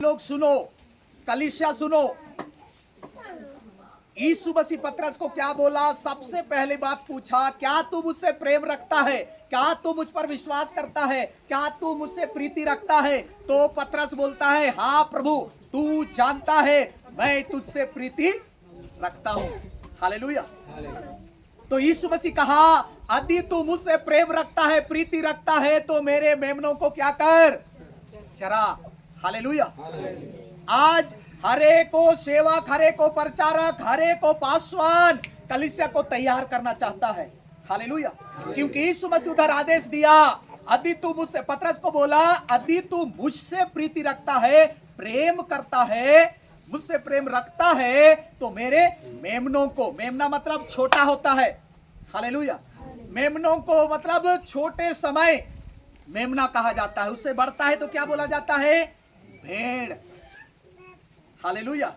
लोग सुनो, कलीसिया सुनो, यीशु मसीह पतरस को क्या बोला? सबसे पहले बात पूछा, क्या तू मुझसे प्रेम रखता है? क्या तू मुझ पर विश्वास करता है? क्या तू मुझसे प्रीति रखता है? तो पतरस बोलता है, हाँ प्रभु, तू जानता है मैं तुझसे प्रीति रखता हूं। हालेलुया। तो यीशु मसीह कहा, यदि तू मुझसे प्रेम रखता है, प्रीति रखता है, तो मेरे मेमनों को क्या कर? चरा। हालेलुया। आज हरे को सेवक, हरे को प्रचारक, हरे को पासवान कलीसिया को तैयार करना चाहता है। हालेलुया। क्योंकि यीशु मसीह उधर आदेश दिया, यदि तू मुझसे, पतरस को बोला, यदि तू मुझसे प्रीति रखता है, प्रेम करता है, मुझसे प्रेम रखता है, तो मेरे मेमनों को, मेमना मतलब छोटा होता है। हालेलुया। मेमनों को मतलब छोटे समय मेमना कहा जाता है। उससे बढ़ता है तो क्या बोला जाता है? भेड़। हालेलुया।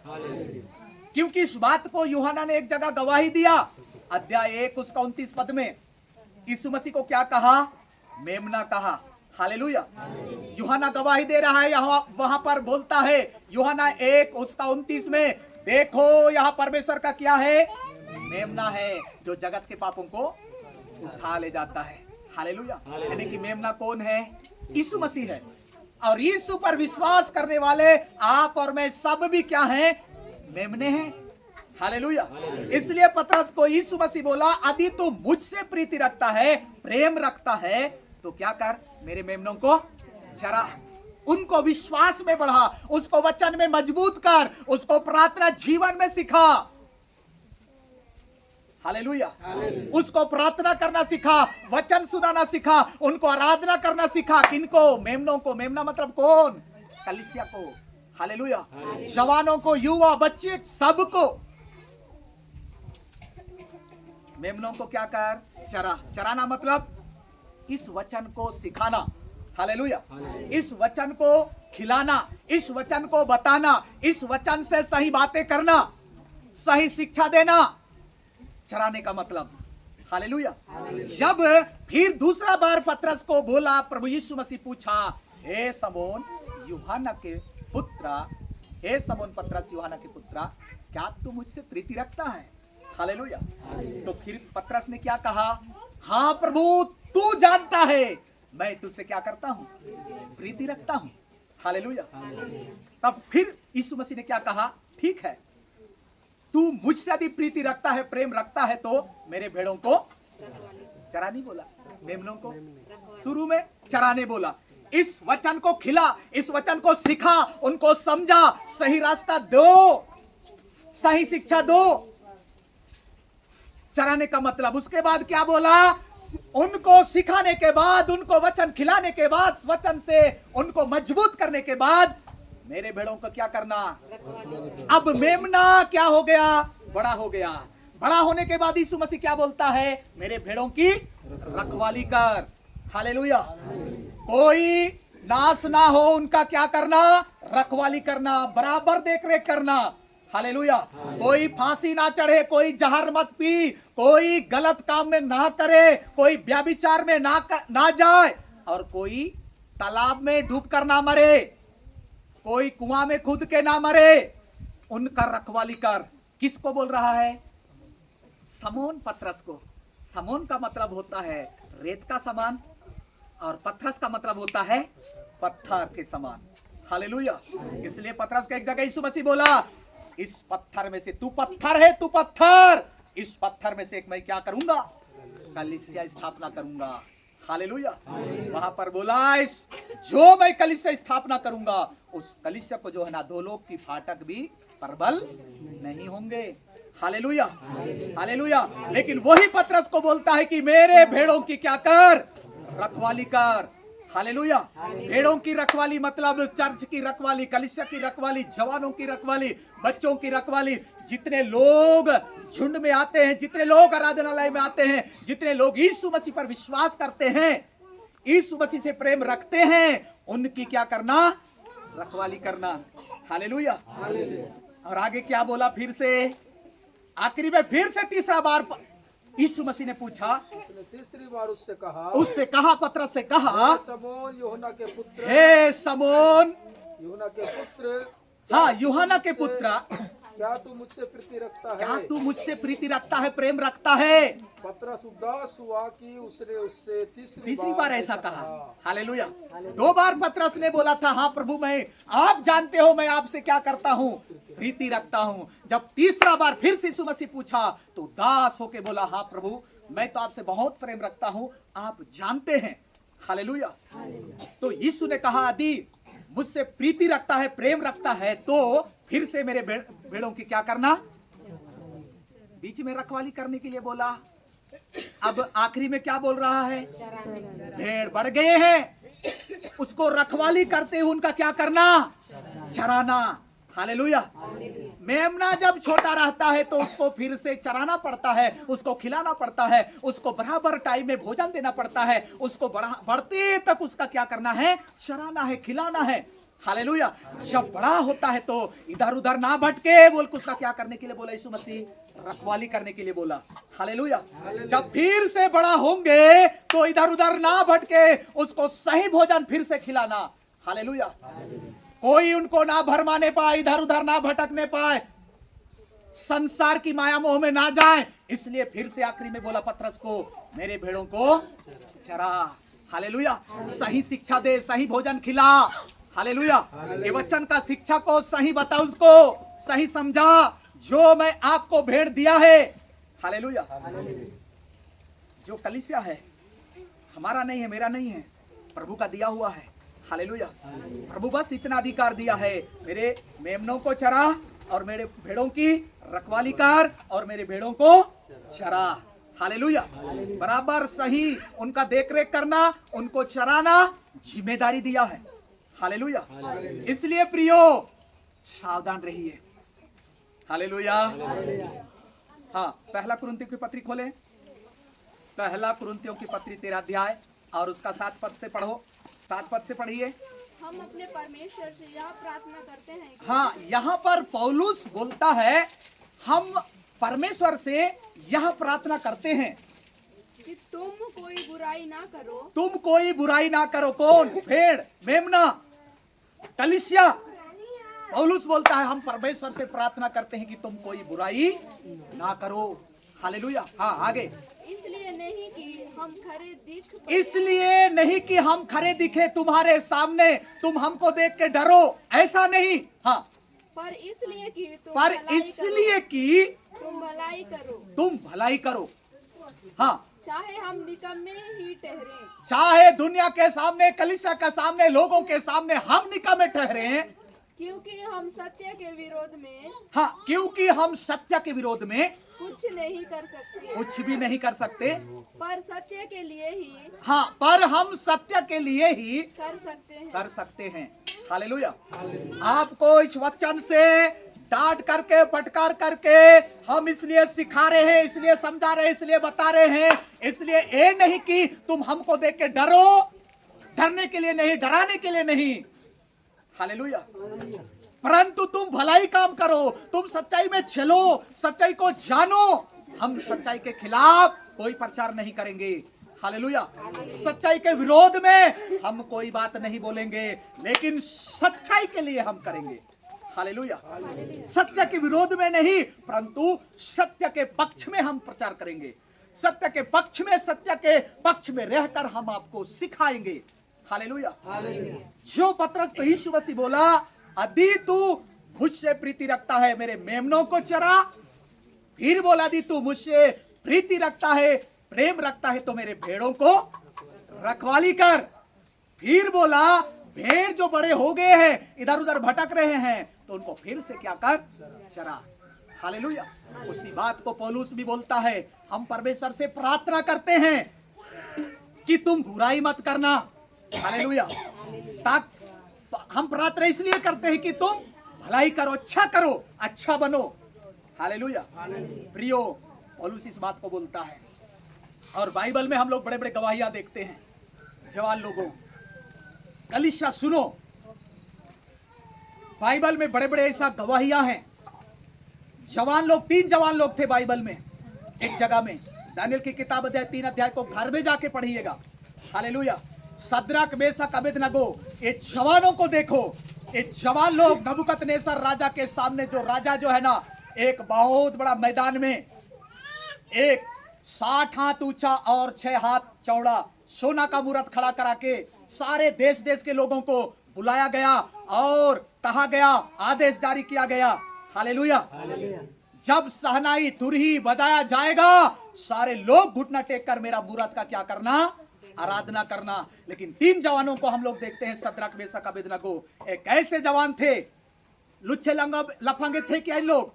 क्योंकि इस बात को यूहन्ना ने एक जगह गवाही दिया, अध्याय 1 उसका 29 पद में यीशु मसीह को क्या कहा? मेमना कहा। हालेलुया। यूहन्ना गवाही दे रहा है, वहां पर बोलता है यूहन्ना 1 उसका 29 में, देखो यह परमेश्वर का क्या है? मेमना है, जो जगत के पापों को उठा ले जाता है। हालेलुया। यानी कि मेमना कौन है? यीशु मसीह है। और यीशु पर विश्वास करने वाले आप और मैं सब भी क्या हैं? मेमने हैं। हालेलुया। इसलिए पतरस को यीशु मसीह बोला, यदि तू मुझसे प्रीति रखता है, प्रेम रखता है, तो क्या कर? मेरे मेमनों को चरा, उनको विश्वास में बढ़ा, उसको वचन में मजबूत कर, उसको प्रार्थना जीवन में सिखा। हालेलुया। उसको प्रार्थना करना सिखा, वचन सुनाना सिखा, उनको आराधना करना सिखा। किनको? मेमनों को। मेमना मतलब कौन? कलीसिया को। हालेलुया। जवानों को, युवा, बच्चे, सबको मेमनों को क्या कर? चरा। चराना मतलब इस वचन को सिखाना। हालेलुया। इस वचन को खिलाना, इस वचन को बताना, इस वचन से सही बातें करना, सही शिक्षा देना, चराने का मतलब। हालेलुया। जब फिर दूसरा बार पतरस को बोला, प्रभु यीशु मसीह पूछा, हे समोन यूहन्ना के पुत्रा, हे समोन पतरस यूहन्ना के पुत्रा, क्या तू मुझसे प्रीति रखता है? हालेलुया। तो फिर पतरस ने क्या कहा? हाँ प्रभु, तू जानता है मैं तुझसे क्या करता हूं? प्रीति रखता हूं। हालेलुया। तब फिर यीशु मसीह ने क्या कहा? ठीक है, तू मुझसे यदि प्रीति रखता है, प्रेम रखता है, तो मेरे भेड़ों को चरा नहीं बोला, मेमनों को शुरू में चराने बोला। इस वचन को खिला, इस वचन को सिखा, उनको समझा, सही रास्ता दो, सही शिक्षा दो, चराने का मतलब। उसके बाद क्या बोला? उनको सिखाने के बाद, उनको वचन खिलाने के बाद, वचन से उनको मजबूत करने के बाद मेरे भेड़ों को क्या करना? अब मेमना क्या हो गया? बड़ा हो गया। बड़ा होने के बाद यीशु मसीह क्या बोलता है? मेरे भेड़ों की रखवाली कर। हालेलुया। कोई नाश ना हो, उनका क्या करना? रखवाली करना, बराबर देखरेख करना। हालेलुया। कोई फांसी ना चढ़े, कोई जहर मत पी, कोई गलत काम में ना करे, कोई व्यभिचार में ना जाए, और कोई तालाब में डूब कर ना मरे, कोई कुआं में खुद के ना मरे, उनका रखवाली कर। किसको बोल रहा है? समोन पतरस को। समोन का मतलब होता है रेत का समान, और पतरस का मतलब होता है पत्थर के समान। हालेलुया। इसलिए पतरस को एक जगह यीशु मसीह बोला, इस पत्थर में से, तू पत्थर है, तू पत्थर, इस पत्थर में से एक मैं क्या करूंगा? कलीसिया स्थापना करूंगा। हालेलुया। वहां पर बोला, इस जो मैं कलीसिया स्थापना करूंगा, उस कलीसिया को जो है ना, दो लोग की फाटक भी प्रबल नहीं होंगे। हालेलुया। हालेलुया। लेकिन वही पतरस को बोलता है कि मेरे भेड़ों की क्या कर? रखवाली कर। हालेलुया। भेड़ों की रखवाली मतलब चर्च की रखवाली, कलीसिया की रखवाली, जवानों की रखवाली, बच्चों की रखवाली। जितने लोग झुंड में आते हैं, जितने लोग आराधनालय में आते हैं, जितने लोग यीशु मसीह पर विश्वास करते हैं, यीशु मसीह से प्रेम रखते हैं, उनकी क्या करना? रखवाली करना। हालेलुया। और आगे क्या बोला? फिर से आखिरी में फिर से तीसरा बार यीशु मसीह ने पूछा, तीसरी बार उससे कहा पतरस से कहा, समोन यूहन्ना के पुत्र, हे समोन यूहन्ना के पुत्र, हाँ, यूहन्ना के पुत्र, क्या तू मुझसे प्रीति रखता क्या है? तू मुझसे प्रीति रखता है, प्रेम रखता है? पतरस उदास हुआ कि उसने उससे तीसरी बार ऐसा कहा। हालेलुया। 2 बार पतरस ने बोला था, हाँ प्रभु मैं, आप जानते हो मैं आपसे क्या करता हूँ, प्रीति रखता हूँ। जब तीसरा बार फिर से यीशु मसीह पूछा तो उदास होके बोला, हाँ प्रभु मैं तो आपसे बहुत प्रेम रखता हूँ, आप जानते हैं। हालेलुया। तो यीशु ने कहा, यदि मुझसे प्रीति रखता है, प्रेम रखता है, तो फिर से मेरे भेड़ों की क्या करना, बीच में रखवाली करने के लिए बोला। अब आखिरी में क्या बोल रहा है, भेड़ बढ़ गए हैं, उसको रखवाली करते हुए उनका क्या करना, चराना। हालेलुया। मेमना जब छोटा रहता है तो उसको फिर से चराना पड़ता है, उसको खिलाना पड़ता है, उसको बराबर टाइम में भोजन देना पड़ता है, उसको बढ़ते तक उसका क्या करना है, चराना है, खिलाना है। हालेलुया। जब बड़ा होता है तो इधर उधर ना भटके बोल के उसका क्या करने के लिए बोला यीशु मसीह, रखवाली करने के लिए बोला। हालेलुया। जब फिर से बड़ा होंगे तो इधर उधर ना भटके, उसको सही भोजन फिर से खिलाना। हालेलुया। कोई उनको ना भरमाने पाए, इधर उधर ना भटकने पाए, संसार की माया मोह में ना जाए, इसलिए फिर से आखिरी में बोला पतरस को, मेरे भेड़ों को चरा। हालेलुया। सही शिक्षा दे, सही भोजन खिला। हालेलुया। ये वचन का शिक्षा को सही बता, उसको सही समझा, जो मैं आपको भेड़ दिया है। हालेलुया। जो कलीसिया है हमारा नहीं है, मेरा नहीं है, प्रभु का दिया हुआ है। हालेलुया। प्रभु बस इतना अधिकार दिया है, मेरे मेमनों को चरा और मेरे भेड़ों की रखवाली कर और मेरे भेड़ों को चरा। हालेलुया। बराबर सही उनका देखरेख करना, उनको चराना जिम्मेदारी दिया है। हालेलुया। इसलिए प्रियो सावधान रहिए। हालेलुया। हाँ, पहला कुरिन्थियों की पत्री खोले, पहला कुरिन्थियों की पत्री 13 अध्याय और उसका 7 पद से पढ़ो, 7 पद से पढ़िए। हम अपने परमेश्वर से यह प्रार्थना करते हैं कि हाँ, यहाँ पर पौलुस बोलता है, हम परमेश्वर से यह प्रार्थना करते हैं कि तुम कोई बुराई ना करो। तुम कोई बुराई ना करो। कौन? भेड़, मेमना, कलीसिया। पौलुस बोलता है हम परमेश्वर से प्रार्थना करते हैं कि तुम कोई बुराई ना करो। हालेलुया। हाँ, आगे। इसलिए नहीं कि हम खरे दिख इसलिए नहीं कि हम खरे दिखे तुम्हारे सामने, तुम हमको देख के डरो, ऐसा नहीं। हाँ, पर इसलिए कि तुम पर भलाई इसलिए कि करो, तुम भलाई करो, तुम भलाई करो। हाँ, चाहे हम निकम्मे ही ठहरे। चाहे दुनिया के सामने, कलीसिया के सामने, लोगों के सामने हम निकम्मे ठहरे हैं, क्योंकि हम सत्य के विरोध में हाँ, क्योंकि हम सत्य के विरोध में कुछ नहीं कर सकते, कुछ भी नहीं कर सकते। पर सत्य के लिए ही हाँ, पर हम सत्य के लिए ही कर सकते हैं। हालेलुया। आपको इस वचन से डांट करके, फटकार करके हम इसलिए सिखा रहे हैं, इसलिए समझा रहे हैं, इसलिए बता रहे हैं, इसलिए ये नहीं कि तुम हमको देख के डरो, डरने के लिए नहीं, डराने के लिए नहीं। हालेलुया। परंतु तुम भलाई काम करो, तुम सच्चाई में चलो, सच्चाई को जानो। हम सच्चाई के खिलाफ कोई प्रचार नहीं करेंगे। हालेलुया। सच्चाई के विरोध में हम कोई बात नहीं बोलेंगे, लेकिन सच्चाई के लिए हम करेंगे। हालेलुया। सत्य के विरोध में नहीं, परंतु सत्य के पक्ष में हम प्रचार करेंगे। सत्य के पक्ष में, सत्य के पक्ष में रहकर हम आपको सिखाएंगे। हालेलुया। जो पतरस को यीशु मसीह बोला, यदि तू मुझसे प्रीति रखता है, मेरे मेमनों को चरा। फिर बोला, यदि तू मुझसे प्रीति रखता है, प्रेम रखता है, तो मेरे भेड़ों को रखवाली कर। फिर बोला, भेड़ जो बड़े हो गए हैं, इधर उधर भटक रहे हैं, तो उनको फिर से क्या कर, चरा। हालेलुया। उसी बात को पौलुस भी बोलता है, हम परमेश्वर से प्रार्थना करते हैं कि तुम बुराई मत करना। हालेलुया। तो हम प्रार्थना इसलिए करते हैं कि तुम भलाई करो, अच्छा करो, अच्छा बनो। हालेलुया। प्रियो, पौलुस इस बात को बोलता है। और बाइबल में हम लोग बड़े बड़े गवाहियां देखते हैं जवान लोगों। कलीसिया सुनो, बाइबल में बड़े बड़े ऐसा गवाहियां हैं। जवान लोग, 3 जवान लोग थे बाइबल में एक जगह में। दानियल की किताब अध्याय 3 अध्याय को घर में जाके पढ़िएगा। हालेलुया। सद्रक, मेशक, अबेदनगो, ये जवानों को देखो, ये जवान लोग नबूकदनेस्सर राजा के सामने, जो राजा जो है ना, एक बहुत बड़ा मैदान में एक 60 हाथ ऊंचा और 6 हाथ चौड़ा सोना का मूर्त खड़ा करा के सारे देश देश के लोगों को बुलाया गया और कहा गया, आदेश जारी किया गया, हालेलुया, जब सहनाई तुरही बजाया जाएगा सारे लोग घुटना टेक कर मेरा मूर्त का क्या करना, आराधना करना। लेकिन 3 जवानों को हम लोग देखते हैं, सद्रक मेशक अबेदनगो। एक ऐसे जवान थे, लुच्चे लफंगे थे क्या इन लोग?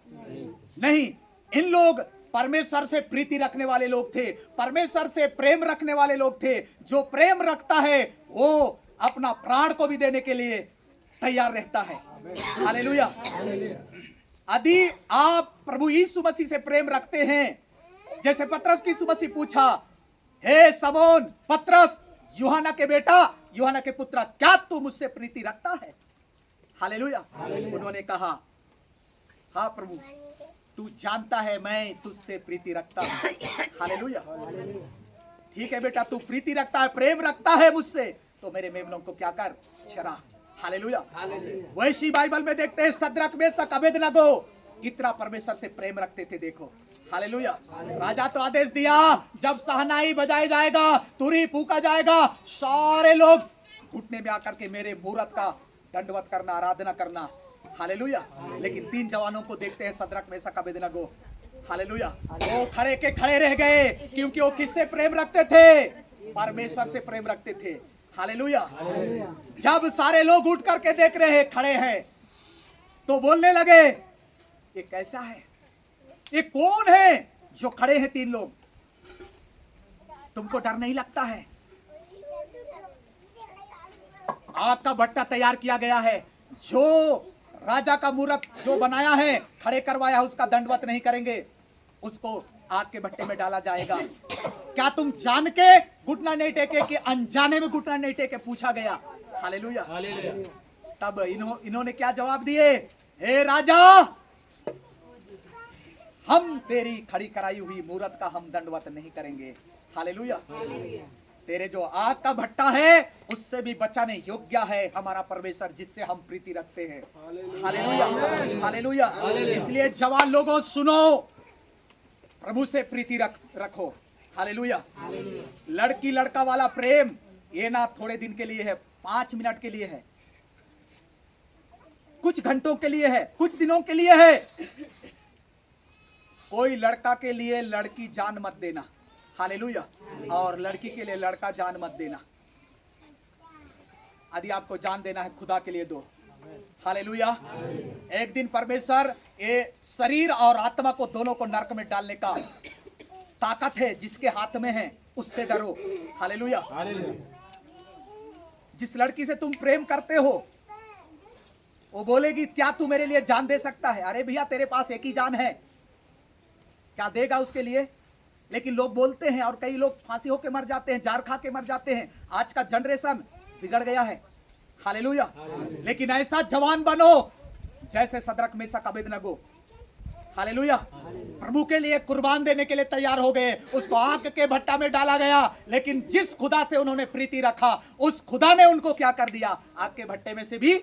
नहीं, इन लोग परमेश्वर से प्रीति रखने वाले लोग थे, परमेश्वर से प्रेम रखने वाले लोग थे। जो प्रेम रखता है वो अपना प्राण को भी देने के लिए तैयार रहता है, हालेलुया। यदि आप प्रभु यीशु मसीह से प्रेम रखते हैं, जैसे पतरस की यीशु मसीह पूछा, हे समौन पतरस, यूहन्ना के बेटा, यूहन्ना के पुत्र, क्या तू मुझसे प्रीति रखता है? हालेलुया। उन्होंने कहा, हाँ प्रभु, तू जानता है मैं तुझसे प्रीति रखता हूं, हालेलुया। ठीक है बेटा, तू प्रीति रखता है, प्रेम रखता है मुझसे, तो मेरे मेमनों को क्या कर, चरा, हालेलुया। वैसी बाइबल में देखते हैं सद्रक मेशक अबेदनगो कितना परमेश्वर से प्रेम रखते थे, देखो, हालेलुया। राजा तो आदेश दिया, जब सहनाई बजाया जाएगा, तुरही फूका जाएगा, सारे लोग घुटने में आकर के मेरे मूर्त का दंडवत करना, आराधना करना, हालेलुया। लेकिन 3 जवानों को देखते हैं, सद्रक मेशक अबेदनगो, हालेलुया, वो खड़े के खड़े रह गए, क्योंकि वो किससे प्रेम रखते थे? परमेश्वर से प्रेम रखते थे, हालेलुया। जब सारे लोग उठ करके देख रहे हैं, खड़े हैं, तो बोलने लगे, ये कैसा है, ये कौन है जो खड़े हैं 3 लोग? तुमको डर नहीं लगता है? आग का भट्टा तैयार किया गया है, जो राजा का मूर्त जो बनाया है, खड़े करवाया, उसका दंडवत नहीं करेंगे, उसको आग के भट्टे में डाला जाएगा। क्या तुम जान के घुटना नहीं टेके कि अनजाने में घुटना नहीं टेके? पूछा गया, हालेलुया। तब इन्होंने क्या जवाब दिए? हे राजा, हम तेरी खड़ी कराई हुई मूर्त का हम दंडवत नहीं करेंगे, हालेलुया। तेरे जो आग का भट्टा है उससे भी बचाने योग्य है हमारा परमेश्वर, जिससे हम प्रीति रखते हैं, हालेलुया, हालेलुया। इसलिए जवान लोगों सुनो, प्रभु से प्रीति रखो, हालेलुया। लड़की लड़का वाला प्रेम ये ना थोड़े दिन के लिए है, 5 मिनट के लिए है, कुछ घंटों के लिए है, कुछ दिनों के लिए है। कोई लड़का के लिए लड़की जान मत देना, हालेलुया, और लड़की के लिए लड़का जान मत देना। यदि आपको जान देना है, खुदा के लिए दो, हालेलुया। एक दिन परमेश्वर ये शरीर और आत्मा को दोनों को नरक में डालने का ताकत है, जिसके हाथ में है उससे डरो, हालेलुया। जिस लड़की से तुम प्रेम करते हो वो बोलेगी, क्या तू मेरे लिए जान दे सकता है? अरे भैया, तेरे पास एक ही जान है, क्या देगा उसके लिए? लेकिन लोग बोलते हैं, और कई लोग फांसी होके मर जाते हैं, जार खा के मर जाते हैं। आज का जनरेशन बिगड़ गया है, हालेलुया। लेकिन ऐसा जवान बनो जैसे सद्रक मेशक अबेदनगो, हालेलुया, प्रभु के लिए कुर्बान देने के लिए तैयार हो गए। उसको आग के भट्टा में डाला गया, लेकिन जिस खुदा से उन्होंने प्रीति रखा, उस खुदा ने उनको क्या कर दिया? आग के भट्टे में से भी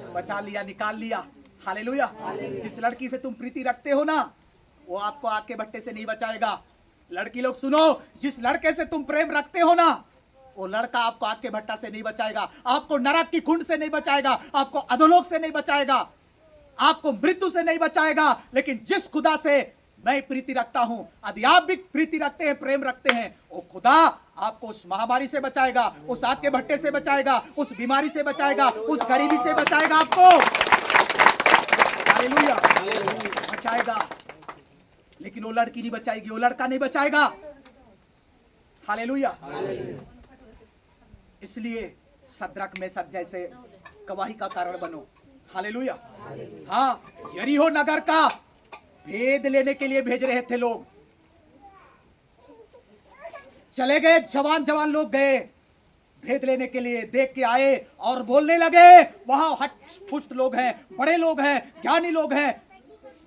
बचा लिया, निकाल लिया, हालेलुया। जिस लड़की से तुम प्रीति रखते हो ना, वो आपको आग के भट्टे से नहीं बचाएगा। लड़की लोग सुनो, जिस लड़के से तुम प्रेम रखते हो ना, वो लड़का आपको आग के भट्टा से नहीं बचाएगा, आपको नरक की खुंड से नहीं बचाएगा, आपको अधोलोक से नहीं बचाएगा, आपको मृत्यु से नहीं बचाएगा। लेकिन जिस खुदा से मैं प्रीति रखता हूं, यदि आप भी प्रीति रखते हैं, प्रेम रखते हैं, वो खुदा आपको उस महामारी से बचाएगा, उस आग के भट्टे से बचाएगा, उस बीमारी से बचाएगा, उस गरीबी से बचाएगा, आपको हालेलुया बचाएगा। लेकिन वो लड़की नहीं बचाएगी, वो लड़का नहीं बचाएगा, हालेलुया। इसलिए सद्रक मेशक जैसे गवाही का कारण बनो, हालेलुया। हाँ, यरीहो नगर का भेद लेने के लिए भेज रहे थे लोग, चले गए, जवान जवान लोग गए भेद लेने के लिए, देख के आए और बोलने लगे, वहां हट पुष्ट लोग हैं, बड़े लोग हैं, ज्ञानी लोग हैं,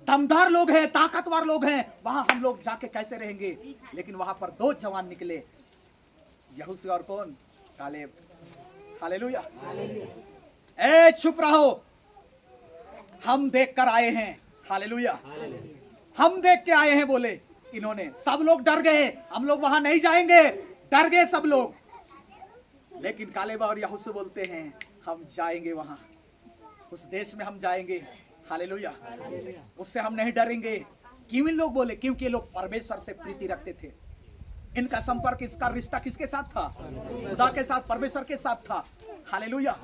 दमदार लोग हैं, ताकतवर लोग हैं, वहां हम लोग जाके कैसे रहेंगे? लेकिन वहां पर 2 जवान निकले, यहोशू और कौन? Caleb, hallelujah. ए चुप रहो, हम देख कर आए हैं। हालेलुया, हम देख के आए हैं बोले इन्होंने। सब लोग डर गए, हम लोग वहां नहीं जाएंगे, डर गए सब लोग। लेकिन कालेब और यहोशू बोलते हैं हम जाएंगे वहां, उस देश में हम जाएंगे। हालेलुया, उससे हम नहीं डरेंगे। क्यों इन लोग बोले? क्योंकि ये लोग परमेश्वर से प्रीति रखते थे। इनका संपर्क, इसका रिश्ता किसके साथ था? खुदा के साथ, परमेश्वर के साथ था। हालेलुया,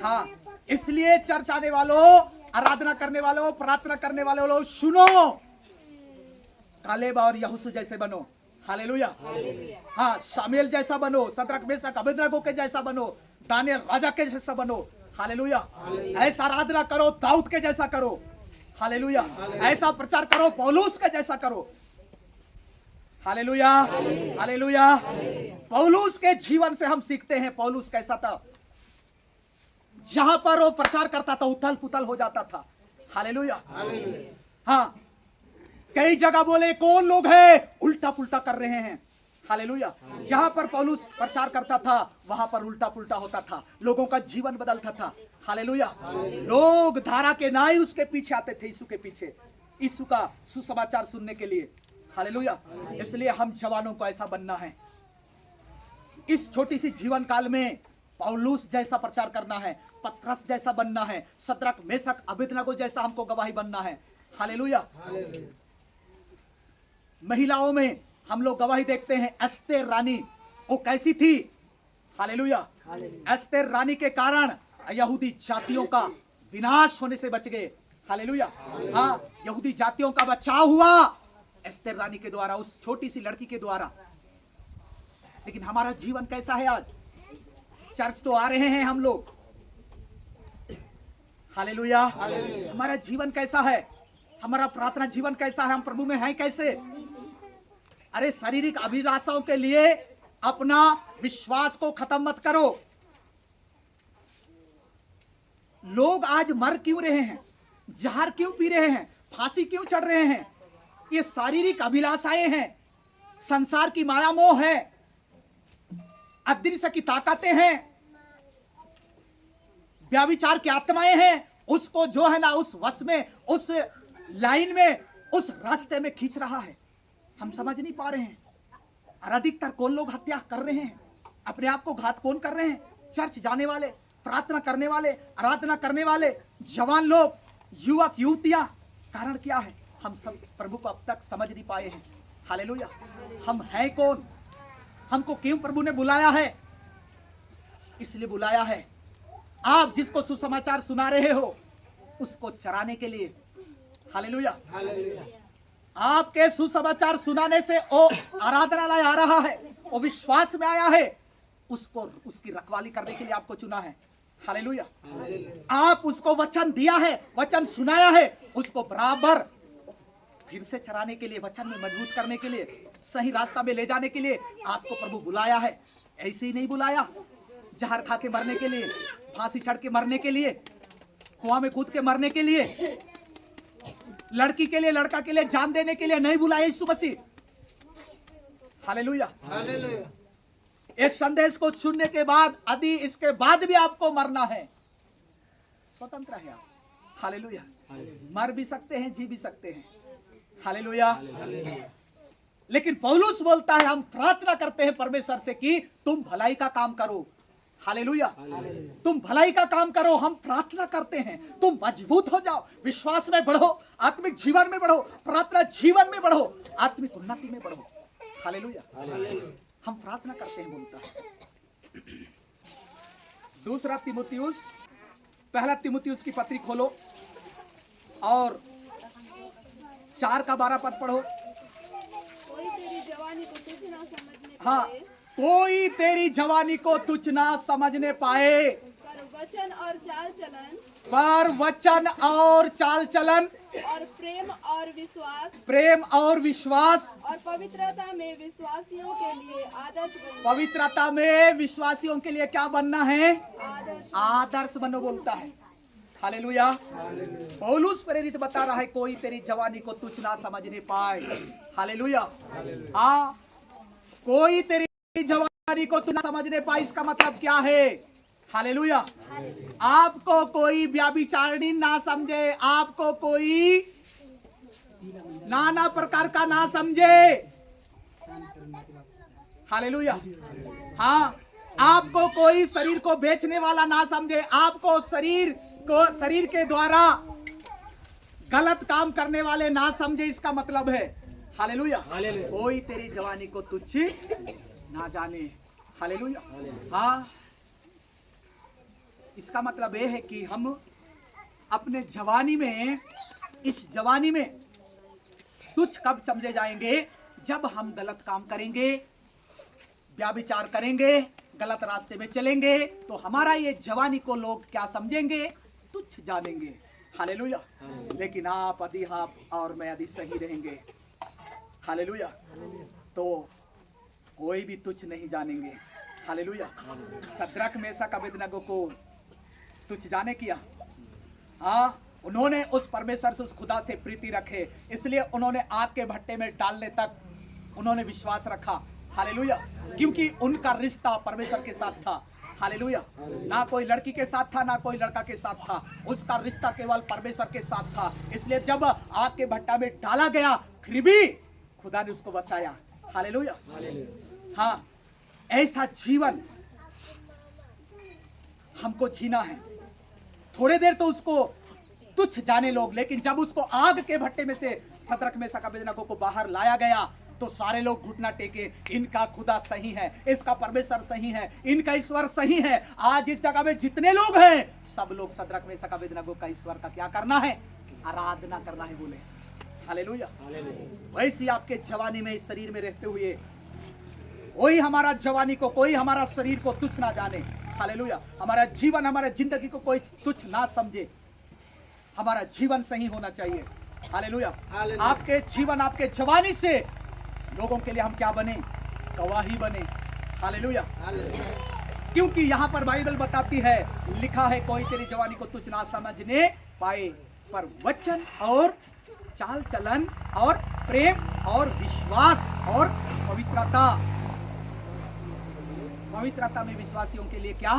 हाँ, इसलिए चर्च आने वालों, आराधना करने वालों, प्रार्थना करने वाले लोग सुनो, कालेब और यहोशू जैसे बनो। हालेलुया, हाँ, शामुएल जैसा बनो, शद्रक मेशक अबेदनगो के जैसा बनो, दानियेल राजा के जैसा बनो। हालेलुया, ऐसा आराधना करो, दाऊद के जैसा करो। हालेलुया, ऐसा प्रचार करो, पौलुस के जैसा करो। हालेलुया, हालेलुया, पौलुस के जीवन से हम सीखते हैं। पौलुस कैसा था? जहां पर वो प्रचार करता था उथल पुथल हो जाता था। हालेलुया, हाँ, कई जगह बोले कौन लोग हैं उल्टा पुल्टा कर रहे हैं। हालेलुया, जहां पर पौलुस प्रचार करता था वहां पर उल्टा पुल्टा होता था, लोगों का जीवन बदलता था। हालेलुया, लोग धारा के ना ही उसके पीछे आते थे, यीशु के पीछे, यीशु का सुसमाचार सुनने के लिए। हालेलुया, इसलिए हम जवानों को ऐसा बनना है। इस छोटी सी जीवन काल में पौलुस जैसा प्रचार करना है, पतरस जैसा बनना है, शद्रक मेशक अबेदनगो जैसा हमको गवाही बनना है। हालेलुया, महिलाओं में हम लोग गवाही देखते हैं। एस्तेर रानी, वो कैसी थी? हालेलुया, एस्तेर रानी के कारण यहूदी जातियों का विनाश होने से बच गए। हालेलुया, हाँ, यहूदी जातियों का बचाव हुआ एस्तेर रानी के द्वारा, उस छोटी सी लड़की के द्वारा। लेकिन हमारा जीवन कैसा है आज? चर्च तो आ रहे हैं हम लोग। हालेलुया, हमारा जीवन कैसा है? हमारा प्रार्थना जीवन कैसा है? हम प्रभु में हैं कैसे? अरे शारीरिक अभिलाषाओं के लिए अपना विश्वास को खत्म मत करो। लोग आज मर क्यों रहे हैं? जहर क्यों पी रहे हैं? फांसी क्यों चढ़ रहे हैं? ये शारीरिक अभिलाषाएं हैं, संसार की माया मोह है, अदृश्य की ताकतें हैं, व्याभिचार की आत्माएं हैं। उसको जो है ना उस वश में, उस लाइन में, उस रास्ते में खींच रहा है। हम समझ नहीं पा रहे हैं। और अधिकतर कौन लोग हत्या कर रहे हैं? अपने आप को घात कौन कर रहे हैं? चर्च जाने वाले, प्रार्थना करने वाले, आराधना करने वाले जवान लोग, युवक युवतियां। कारण क्या है? हम सब प्रभु को अब तक समझ नहीं पाए हैं। हालेलुया, हम हैं कौन? हमको क्यों प्रभु ने बुलाया है? इसलिए बुलाया है, आप जिसको सुसमाचार सुना रहे हो उसको चराने के लिए। हालेलुया, आपके सुसमाचार सुनाने से वो आराधनालय आ रहा है, वो विश्वास में आया है, उसको उसकी रखवाली करने के लिए आपको चुना है। हालेलुया, आप उसको वचन दिया है, वचन सुनाया है, उसको बराबर फिर से चराने के लिए, वचन में मजबूत करने के लिए, सही रास्ता में ले जाने के लिए आपको प्रभु बुलाया है। ऐसे ही नहीं बुलाया जहर खा के मरने के लिए, फांसी चढ़ के मरने के लिए, कुआं में कूद के मरने के लिए, लड़की के लिए, लड़का के लिए जान देने के लिए नहीं बुलाया यीशु मसीह। हालेलुया, इस संदेश को सुनने के बाद यदि इसके बाद भी आपको मरना है, स्वतंत्र है आप। हालेलुया, मर भी सकते हैं, जी भी सकते हैं। हालेलुया, लेकिन पौलुस बोलता है हम प्रार्थना करते हैं परमेश्वर से कि तुम भलाई का काम करो। हालेलुया, तुम भलाई का काम करो, हम प्रार्थना करते हैं तुम मजबूत हो जाओ, विश्वास में बढ़ो, आत्मिक जीवन में बढ़ो, प्रार्थना जीवन में बढ़ो, आत्मिक उन्नति में बढ़ो। हालेलुया, हम प्रार्थना करते हैं बोलता है। दूसरा तीमुथियुस, पहला तीमुथियुस की पत्री खोलो और 4 का 12 पद पढ़ो। कोई तेरी जवानी को तुझ ना समझने हाँ, पाए, कोई तेरी जवानी को तुझ ना समझने पाए, पर वचन और चाल चलन पर वचन और चाल चलन और प्रेम और विश्वास प्रेम और विश्वास और पवित्रता में विश्वासियों के लिए आदर्श बनो। पवित्रता में विश्वासियों के लिए क्या बनना है? आदर्श आदर्श बनो बोलता है। हालेलुया, पौलुस प्रेरित बता रहा है कोई तेरी जवानी को तुझ ना समझने पाए। हालेलुया, हाँ, कोई तेरी जवानी को तुझ ना समझने पाए, इसका मतलब क्या है? हालेलुया। आपको कोई व्यभिचारिणी ना समझे, आपको कोई नाना प्रकार का ना समझे। हालेलुया। हाँ, आपको कोई शरीर को बेचने वाला ना समझे, आपको शरीर के द्वारा गलत काम करने वाले ना समझे। इसका मतलब है हालेलुया, कोई तेरी जवानी को तुच्छ ना जाने। हालेलुया। हाँ, इसका मतलब यह है कि हम अपने जवानी में, इस जवानी में तुच्छ कब समझे जाएंगे? जब हम गलत काम करेंगे, व्यभिचार करेंगे, गलत रास्ते में चलेंगे, तो हमारा ये जवानी को लोग क्या समझेंगे? तुच्छ जानेंगे। हालेलुया। लेकिन आप और मैं यदि सही रहेंगे, हालेलुया, तो कोई भी तुच्छ नहीं जानेंगे। हालेलुया। शद्रक मेशक अबेदनगो को तुच्छ जाने किया। हाँ, उन्होंने उस परमेश्वर से, उस खुदा से प्रीति रखे, इसलिए उन्होंने आग के भट्टे में डालने तक उन्होंने विश्वास रखा। हालेलुया। क्योंकि उनका रिश्ता परमेश्वर के साथ था। हालेलुया। ना कोई लड़की के साथ था, ना कोई लड़का के साथ था, उसका रिश्ता केवल परमेश्वर के साथ था। इसलिए जब आग के भट्टा में डाला गया, फिर भी खुदा ने उसको बचाया। हालेलुया। हाँ, ऐसा जीवन हमको जीना है। थोड़े देर तो उसको तुच्छ जाने लोग, लेकिन जब उसको आग के भट्टे में से शद्रक मेशक अबेदनगो को बाहर लाया गया, तो सारे लोग घुटना टेके, इनका खुदा सही है, इसका परमेश्वर सही है, इनका ईश्वर सही है। आज इस जगह में जितने लोग हैं, सब लोग शद्रक मेशक अबेदनगो का ईश्वर का क्या करना है? आराधना करना है। बोले हालेलुया। वैसे आपके जवानी में, इस शरीर में रहते हुए, कोई हमारा जवानी को, कोई हमारा शरीर को तुच्छ ना जाने। हालेलुया। हमारा जीवन, हमारे जिंदगी को कोई तुच्छ ना समझे। हमारा जीवन सही होना चाहिए। हालेलुया। आपके जीवन, आपके जवानी से लोगों के लिए हम क्या बने? गवाही बने। हालेलुया। क्योंकि यहाँ पर बाइबल बताती है, लिखा है, कोई तेरी जवानी को तुच्छ ना समझने पाए, पर वचन और चाल चलन और प्रेम और विश्वास और पवित्रता में विश्वासियों के लिए क्या?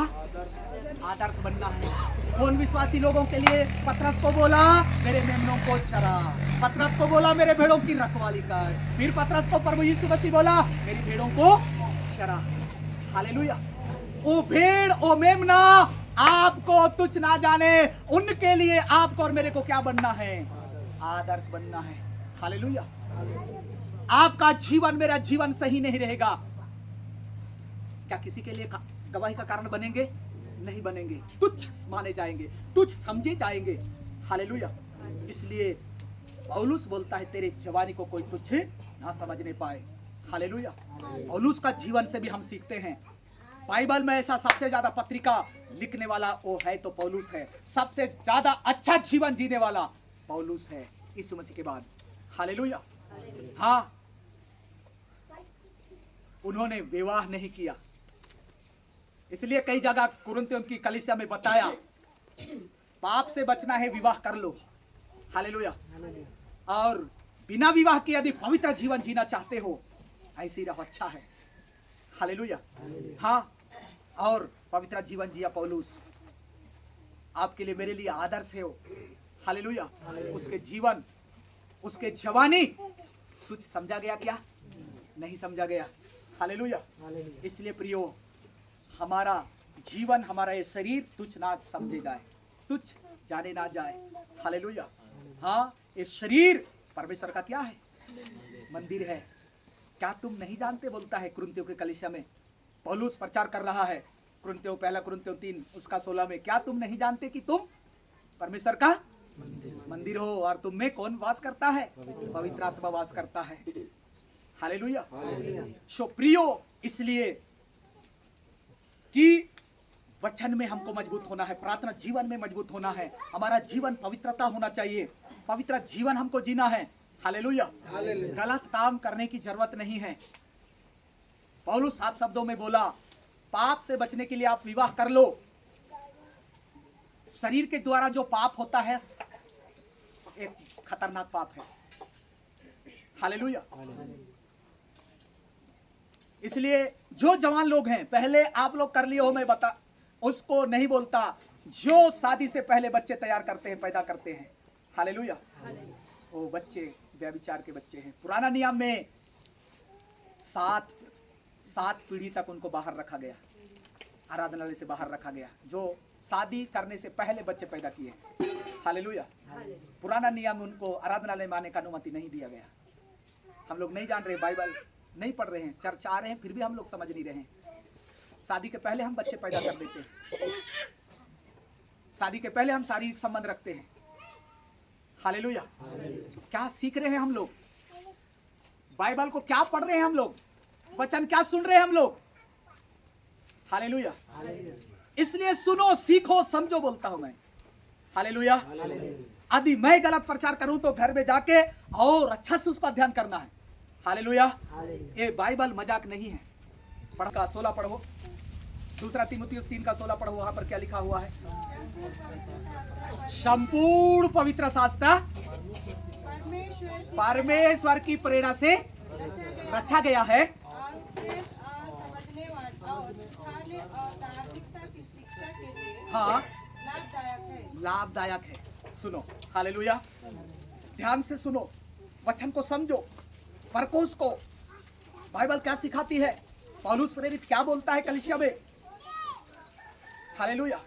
आदर्श बनना है। कौन विश्वासी लोगों के लिए? पतरस को बोला, मेरे मेमनों को चरा। पतरस को बोला, मेरे भेड़ों की रखवाली कर। फिर पतरस को प्रभु यीशु मसीह बोला, मेरी भेड़ों को चरा। हालेलुया। ओ भेड़, ओ मेमना, आपको तुच्छ ना जाने, उनके लिए आपको और मेरे को क्या बनना है? आदर्श बनना है। हालेलुया। आपका जीवन, मेरा जीवन सही नहीं रहेगा, क्या किसी के लिए गवाही का कारण बनेंगे? नहीं बनेंगे। तुच्छ माने जाएंगे, तुच्छ समझे जाएंगे। हालेलुया। इसलिए पौलुस बोलता है, तेरे जवानी को कोई तुच्छ ना समझने पाए। हालेलुया। पौलुस का जीवन से भी हम सीखते हैं। बाइबल में ऐसा सबसे ज्यादा पत्रिका लिखने वाला वो है तो पौलुस है। सबसे ज्यादा अच्छा जीवन जीने वाला पौलुस है यीशु मसीह के बाद। हालेलुया। हाँ, उन्होंने विवाह नहीं किया, इसलिए कई जगह कुरिन्थियों की कलीसिया में बताया, पाप से बचना है, विवाह कर लो। हालेलुया। और बिना विवाह के यदि पवित्र जीवन जीना चाहते हो, ऐसे ही रहो, अच्छा है। हालेलुया। हाँ, और पवित्र जीवन जिया पौलुस आपके लिए, मेरे लिए आदर्श है वो। हालेलुया। उसके जीवन, उसके जवानी कुछ समझा गया क्या? नहीं समझा गया। हालेलुया। इसलिए प्रियो, हमारा जीवन, हमारा ये शरीर तुच्छ ना समझे जाए, तुच्छ जाने ना जाए। हालेलुया। हाँ, ये शरीर परमेश्वर का क्या है? मंदिर है। क्या तुम नहीं जानते? बोलता है कुरिन्थियों के कलीसिया में, पौलुस प्रचार कर रहा है। कुरिन्थियों, पहला कुरिन्थियों 3 उसका 16 में, क्या तुम नहीं जानते कि तुम परमेश्वर का मंदिर हो और तुम में कौन वास करता है? पवित्र आत्मा वास करता है। हालेलुया। सो प्रियो, इसलिए कि वचन में हमको मजबूत होना है, प्रार्थना जीवन में मजबूत होना है, हमारा जीवन पवित्रता होना चाहिए, पवित्र जीवन हमको जीना है। हालेलुया। गलत काम करने की जरूरत नहीं है। पौलुस साफ शब्दों में बोला, पाप से बचने के लिए आप विवाह कर लो। शरीर के द्वारा जो पाप होता है एक खतरनाक पाप है। हालेलुया। इसलिए जो जवान लोग हैं, पहले आप लोग कर लिए हो, मैं उसको नहीं बोलता जो शादी से पहले बच्चे तैयार करते हैं, पैदा करते हैं। हालेलुया। वो बच्चे व्यभिचार के बच्चे हैं। पुराना नियम में सात पीढ़ी तक उनको बाहर रखा गया, आराधनालय से बाहर रखा गया, जो शादी करने से पहले बच्चे पैदा किए। हालेलुया। पुराना नियम में उनको आराधनालय में आने का अनुमति नहीं दिया गया। हम लोग नहीं जान रहे, बाइबल नहीं पढ़ रहे हैं, चर्च आ रहे हैं, फिर भी हम लोग समझ नहीं रहे हैं। शादी के पहले हम बच्चे पैदा कर देते हैं, शादी के पहले हम शारीरिक संबंध रखते हैं। हालेलुया। क्या सीख रहे हैं हम लोग? बाइबल को क्या पढ़ रहे हैं हम लोग? वचन क्या सुन रहे हैं हम लोग? हालेलुया। इसलिए सुनो, सीखो, समझो बोलता हूं मैं। हालेलुया। यदि मैं गलत प्रचार करूं तो घर में जाके और अच्छा से उस पर ध्यान करना है। हालेलुया। ये बाइबल मजाक नहीं है। पढ़ का 16 पढ़ो, दूसरा तीमुथियुस 3 का 16 पढ़ो। वहां पर क्या लिखा हुआ है? संपूर्ण पवित्र शास्त्र परमेश्वर की प्रेरणा से रचा गया है हाँ, लाभदायक है। सुनो, हालेलुया। ध्यान से सुनो, वचन को समझो, परखो उसको। बाइबल क्या सिखाती है? पौलुस प्रेरित क्या बोलता है कलीसिया में? हालेलुया।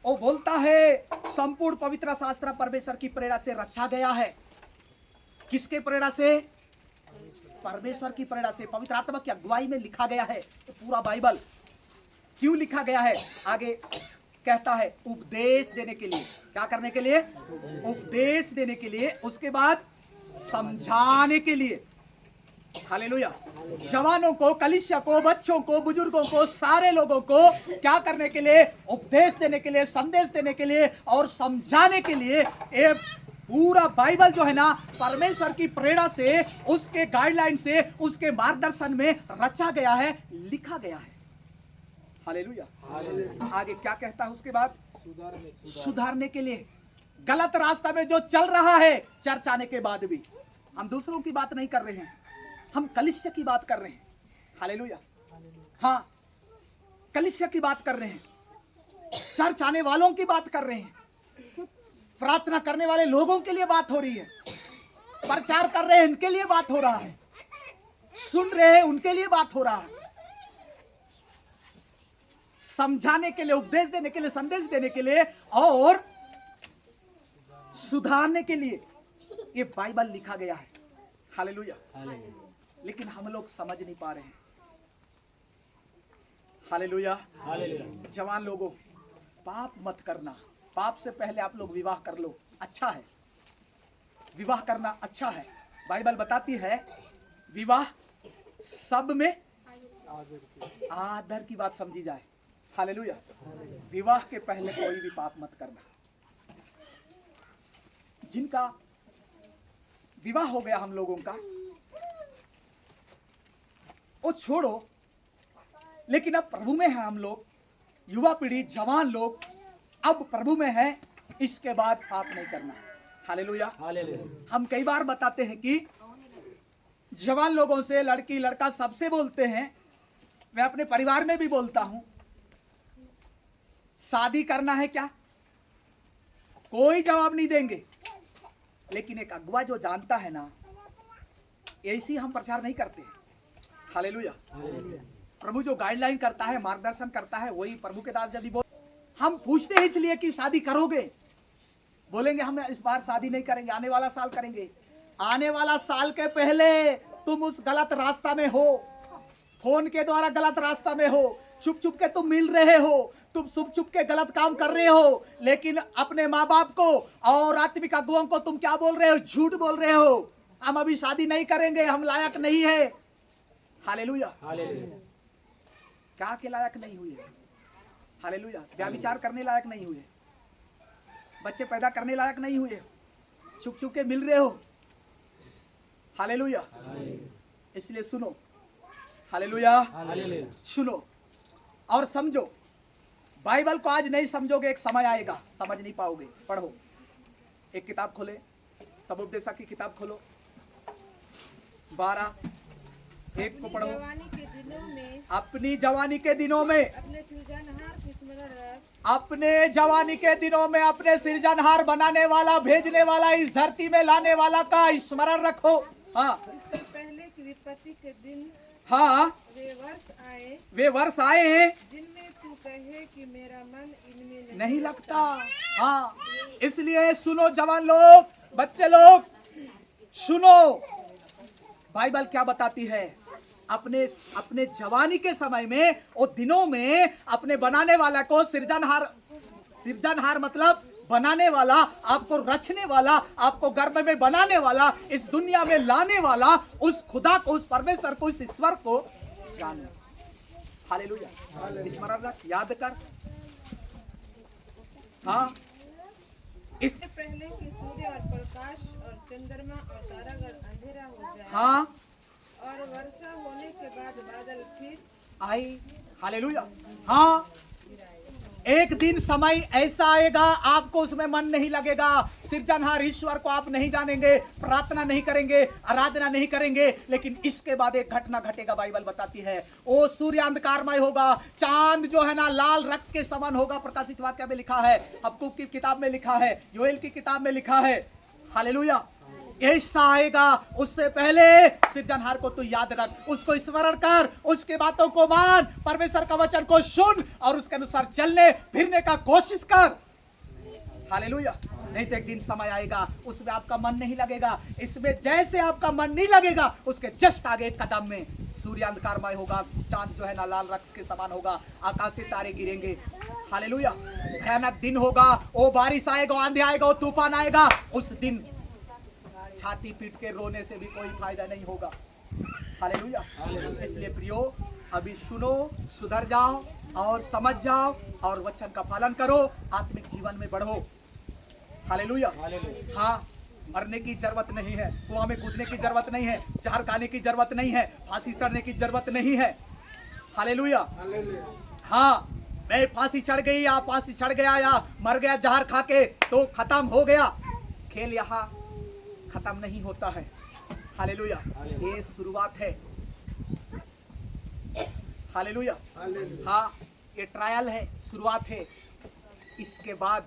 वो बोलता है संपूर्ण पवित्र शास्त्र परमेश्वर की प्रेरणा से रचा गया है। किसके प्रेरणा से? परमेश्वर की प्रेरणा से, पवित्र आत्मा की अगुवाई में लिखा गया है पूरा बाइबल। क्यों लिखा गया है? आगे कहता है उपदेश देने के लिए। क्या करने के लिए? उपदेश देने के लिए। उसके बाद समझाने के लिए। हालेलुया। जवानों को, कलीसिया को, बच्चों को, बुजुर्गों को, सारे लोगों को क्या करने के लिए? उपदेश देने के लिए, संदेश देने के लिए और समझाने के लिए। ये पूरा बाइबल जो है ना, परमेश्वर की प्रेरणा से, उसके गाइडलाइन से, उसके मार्गदर्शन में रचा गया है, लिखा गया है। हालेलुया। आगे क्या कहता है उसके बाद? सुधारने के लिए। गलत रास्ता में जो चल रहा है चर्च आने के बाद भी, हम दूसरों की बात नहीं कर रहे हैं, हम कलीसिया की बात कर रहे हैं। हालेलुया। हाँ, कलीसिया की बात कर रहे हैं, चर्च आने वालों की बात कर रहे हैं, प्रार्थना करने वाले लोगों के लिए बात हो रही है, प्रचार कर रहे हैं उनके लिए बात हो रहा है, सुन रहे हैं उनके लिए बात हो रहा है, समझाने के लिए, उपदेश देने के लिए, संदेश देने के लिए और सुधारने के लिए ये बाइबल लिखा गया है। हालेलुया। लेकिन हम लोग समझ नहीं पा रहे हैं। हालेलुया। जवान लोगों, पाप मत करना। पाप से पहले आप लोग विवाह कर लो, अच्छा है। विवाह करना अच्छा है। बाइबल बताती है विवाह सब में आदर की बात समझी जाए। हालेलुया। विवाह के पहले कोई भी पाप मत करना। जिनका विवाह हो गया हम लोगों का, वो छोड़ो, लेकिन अब प्रभु में है हम लोग, युवा पीढ़ी, जवान लोग अब प्रभु में है, इसके बाद पाप नहीं करना। हालेलुया। हम कई बार बताते हैं कि जवान लोगों से, लड़की लड़का सबसे बोलते हैं, मैं अपने परिवार में भी बोलता हूं, शादी करना है क्या? कोई जवाब नहीं देंगे। लेकिन एक अगुवा जो जानता है ना, ऐसी हम प्रचार नहीं करते। हालेलुया। प्रभु जो गाइडलाइन करता है, मार्गदर्शन करता है, वही प्रभु के दास यदि हम पूछते हैं इसलिए कि शादी करोगे, बोलेंगे हम इस बार शादी नहीं करेंगे, आने वाला साल करेंगे। आने वाला साल के पहले तुम उस गलत रास्ता में हो, फोन के द्वारा गलत रास्ता में हो, छुप छुप के तुम मिल रहे हो, तुम छुप छुप के गलत काम कर रहे हो, लेकिन अपने माँ बाप को और आत्मिक अगुओं को तुम क्या बोल रहे हो? झूठ बोल रहे हो। हम अभी शादी नहीं करेंगे, हम लायक नहीं है। हालेलुया। क्या के लायक नहीं हुए? हालेलुया। व्यभिचार करने लायक नहीं हुए, बच्चे पैदा करने लायक नहीं हुए, छुप छुप के मिल रहे हो। हालेलुया। इसलिए सुनो, हालेलुया, सुनो और समझो। बाइबल को आज नहीं समझोगे, एक समय आएगा समझ नहीं पाओगे। पढ़ो, एक किताब खोले, सबोपदेशक की किताब खोलो, 12 एक को पढ़ो। जवानी के दिनों में अपनी जवानी के दिनों में, अपने सृजनहार को स्मरण रख, अपने जवानी के दिनों में अपने सृजनहार बनाने वाला, भेजने वाला, इस धरती में लाने वाला का स्मरण रखो। हाँ इससे पहले कि विपत्ति के दिन हाँ, वे वर्ष आए जिनमें तू कहे कि मेरा मन इनमें नहीं लगता। हाँ, इसलिए सुनो जवान लोग, बच्चे लोग, सुनो बाइबल क्या बताती है। अपने जवानी के समय में, वो दिनों में अपने बनाने वाला को सृजनहार मतलब बनाने वाला, आपको रचने वाला, आपको गर्भ में बनाने वाला, इस दुनिया में लाने वाला, उस खुदा को, उस परमेश्वर को, इस ईश्वर को जानो। हालेलुया। स्मरण रख, याद कर। हाँ, इससे पहले कि सूर्य और प्रकाश और चंद्रमा और तारागण अंधेरा हो जाए, हाँ, और वर्षा होने के बाद बादल फिर आई। हालेलुया। हाँ, एक दिन समय ऐसा आएगा, आपको उसमें मन नहीं लगेगा, सृजनहार ईश्वर को आप नहीं जानेंगे, प्रार्थना नहीं करेंगे, आराधना नहीं करेंगे। लेकिन इसके बाद एक घटना घटेगा, बाइबल बताती है। वो सूर्य अंधकारमय होगा, चांद जो है ना लाल रक्त के समान होगा। प्रकाशित वाक्य में लिखा है, हबक्कूक की किताब में लिखा है, योएल की किताब में लिखा है। हालेलुया। ऐसा आएगा। उससे पहले सृजनहार को तू याद रख, उसको स्मरण कर, उसके बातों को मान, परमेश्वर का वचन को सुन और उसके अनुसार चलने फिरने का कोशिश कर। हालेलुया। नहीं तो एक दिन समय आएगा, उसमें आपका मन नहीं लगेगा। इसमें जैसे आपका मन नहीं लगेगा, उसके जस्ट आगे एक कदम में सूर्य अंधकारमय होगा, चांद जो है ना लाल रक्त के समान होगा, आकाश से तारे गिरेंगे। हालेलुया। भयानक दिन होगा, वो बारिश आएगा, आंधी आएगा, वो तूफान आएगा। उस दिन छाती पीट के रोने से भी कोई फायदा नहीं होगा। हालेलुया। इसलिए प्रियो, अभी सुनो, सुधर जाओ और समझ जाओ और वचन का पालन करो, आत्मिक जीवन में बढ़ो। हालेलुया। हाँ, मरने की जरूरत नहीं है, कुआं में कूदने की जरूरत नहीं है, जहर खाने की जरूरत नहीं है, फांसी चढ़ने की जरूरत नहीं है। हालेलुया। हाँ, मैं फांसी चढ़ गई या फांसी चढ़ गया या मर गया जहर खा के तो खत्म हो गया। खेल यहाँ खत्म नहीं होता है। हालेलुया। ये शुरुआत है। हालेलुया। हाँ, ये ट्रायल है, शुरुआत है। इसके बाद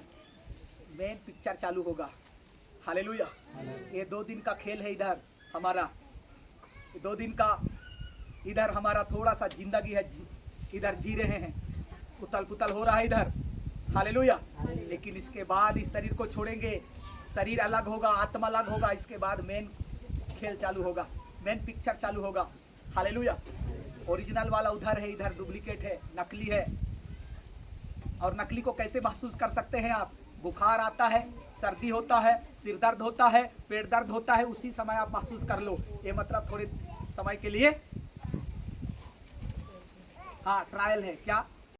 मेन पिक्चर चालू होगा। हालेलुया। ये 2 दिन का खेल है इधर हमारा, 2 दिन का इधर हमारा थोड़ा सा जिंदगी है, इधर जी रहे हैं, उतल पुतल हो रहा है इधर। हालेलुया। लेकिन इसके बाद इस शरीर को छोड़ेंगे, शरीर अलग होगा, आत्मा अलग होगा। इसके बाद मेन खेल चालू होगा, मेन पिक्चर चालू होगा। हालेलुया। ओरिजिनल वाला उधर है, इधर डुप्लीकेट है, नकली है। और नकली को कैसे महसूस कर सकते हैं आप? बुखार आता है, सर्दी होता है, सिर दर्द होता है, पेट दर्द होता है, उसी समय आप महसूस कर लो। ये मतलब थोड़े समय के लिए हाँ ट्रायल है। क्या